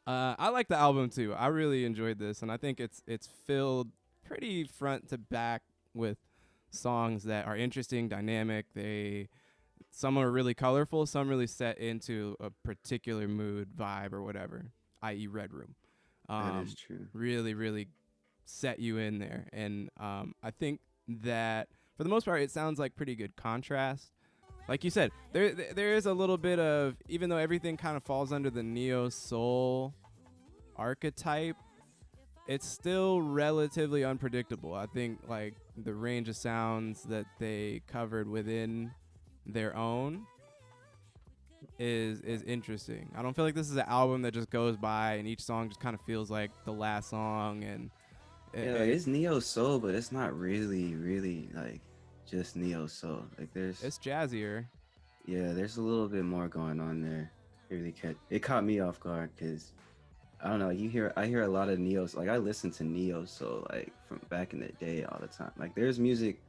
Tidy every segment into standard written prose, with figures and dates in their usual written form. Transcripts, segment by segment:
I like the album too. I really enjoyed this, and I think it's filled pretty front to back with songs that are interesting, dynamic. Some are really colorful, some really set into a particular mood, vibe, or whatever, i.e., Red Room. That is Um, true. really, really set you in there, and I think that for the most part, it sounds like pretty good contrast. Like you said, there is a little bit of, even though everything kind of falls under the neo soul archetype, it's still relatively unpredictable. I think like the range of sounds that they covered within their own is interesting. I don't feel like this is an album that just goes by and each song just kind of feels like the last song, and Yeah, like it's neo soul, but it's not really like just neo soul. Like there's it's jazzier. yeah, there's a little bit more going on there. It caught me off guard because I don't know. I hear a lot of neo. Like I listen to neo soul like from back in the day all the time. Like there's music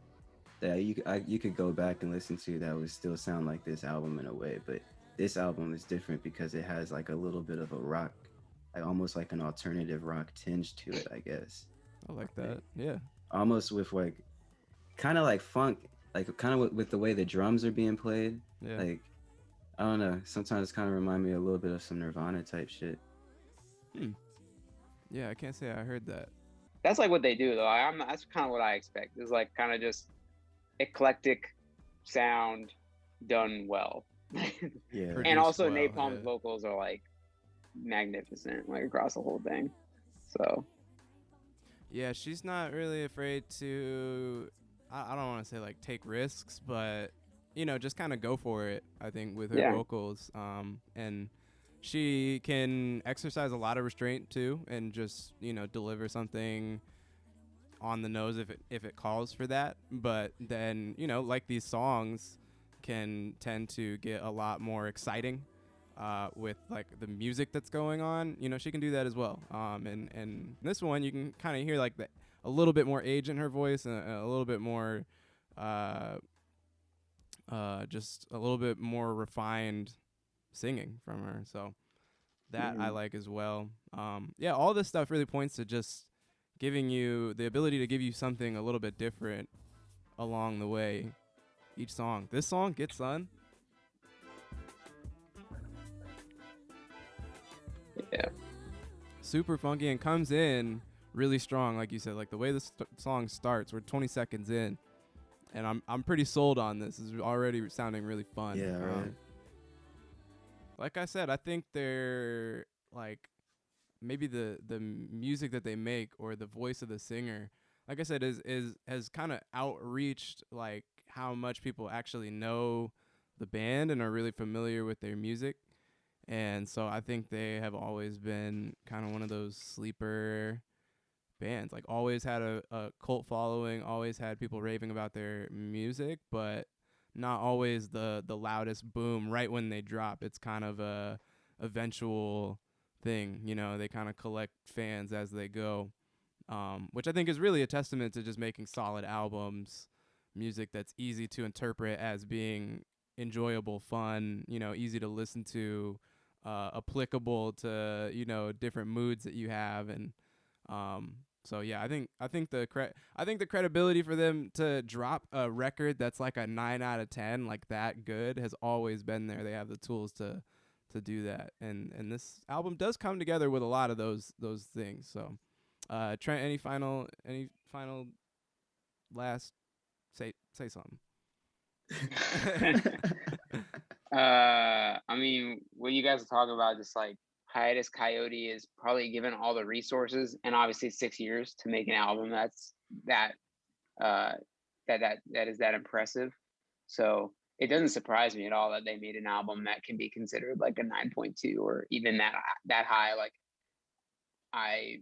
that you could go back and listen to that would still sound like this album in a way, but this album is different because it has like a little bit of a rock, like almost like an alternative rock tinge to it, I guess. I like Like that. Yeah. almost with like kind of like funk, like kind of with the way the drums are being played. Yeah. Like I don't know. Sometimes kind of remind me a little bit of some Nirvana type shit. Hmm. Yeah, I can't say I heard that. That's like what they do though. That's kind of what I expect. Is like kind of just eclectic sound done well. Yeah, And Produced also well. Napalm's Yeah. vocals are like magnificent, like across the whole thing. So Yeah, she's not really afraid to. I don't want to say like take risks, but just kind of go for it. I think with her yeah, vocals, and she can exercise a lot of restraint too, and just deliver something on the nose if it calls for that. But then like these songs can tend to get a lot more exciting with like the music that's going on. She can do that as well. And this one you can kind of hear like a little bit more age in her voice, and a little bit more uh, just a little bit more refined singing from her. So that I Mhm. like as well. Yeah, all this stuff really points to just giving you the ability to give you something a little bit different along the way. Each song. This song, Get Sun, Yeah. super funky and comes in really strong, like you said. Like the way the song starts, we're 20 seconds in, and I'm pretty sold on this. This is already sounding really fun. yeah, right. Like I said, I think they're like maybe the music that they make or the voice of the singer, like I said, is has kind of outreached like how much people actually know the band and are really familiar with their music. And so I think they have always been kind of one of those sleeper bands. Like always had a cult following, always had people raving about their music, but not always the loudest boom right when they drop. It's kind of a eventual thing. They kind of collect fans as they go, which I think is really a testament to just making solid albums, music that's easy to interpret as being enjoyable, fun, easy to listen to, applicable to different moods that you have. And so yeah, I think the credibility for them to drop a record that's like a 9 out of 10, like that good, has always been there. They have the tools to do that, and this album does come together with a lot of those things. So, Trent, any final last say something? I mean, what you guys are talking about, just like Hiatus Kaiyote is probably given all the resources and obviously 6 years to make an album that uh that is that impressive. So it doesn't surprise me at all that they made an album that can be considered like a 9.2 or even that high. Like I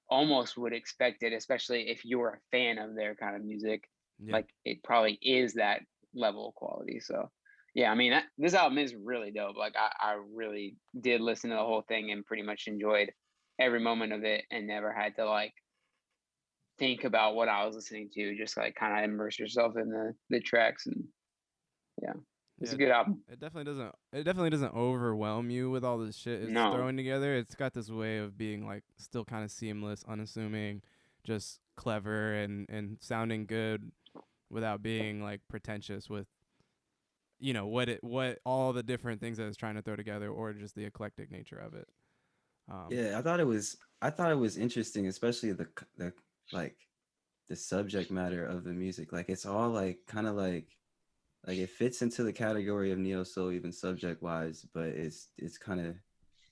almost would expect it, especially if you're a fan of their kind of music. Yeah. Like it probably is that level of quality. So yeah, I mean this album is really dope. Like I really did listen to the whole thing and pretty much enjoyed every moment of it and never had to like think about what I was listening to. Just like kind of immerse yourself in the tracks and yeah. It's Yeah, a good album. it definitely doesn't overwhelm you with all this shit it's No. throwing together. It's got this way of being like still kind of seamless, unassuming, just clever and sounding good without being like pretentious with what all the different things that it's trying to throw together, or just the eclectic nature of it. Yeah, I thought it was interesting, especially the like the subject matter of the music. Like it's all like kind of like it fits into the category of neo soul even subject wise, but it's kind of,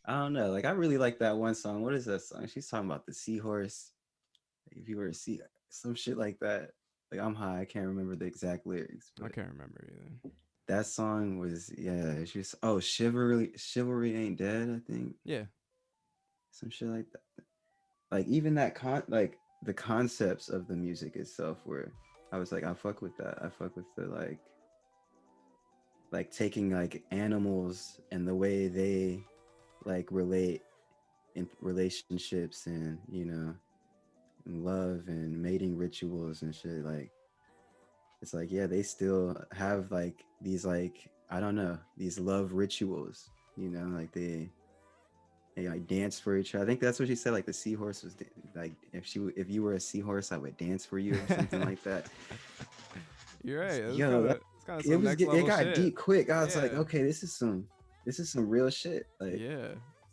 I don't know. Like I really like that one song. What is that song? She's talking about the seahorse. Like, if you were a sea, some shit like that. Like I'm high. I can't remember the exact lyrics, I but can't remember either. that song was, yeah. She's, oh, chivalry ain't dead. I think Yeah, some shit like that. Like even that like the concepts of the music itself, where I was like, I fuck with that. I fuck with the like taking like animals and the way they like relate in relationships, and and love and mating rituals and shit. Like it's like, yeah, they still have like these, like, I don't know, these love rituals, like they like dance for each other. I think that's what she said, like the seahorse was like, if you were a seahorse, I would dance for you or something like that. you're right. Yo, It's kind of some next it level got shit. deep quick. I was like, Yeah. okay, this is some real shit. Like, Yeah,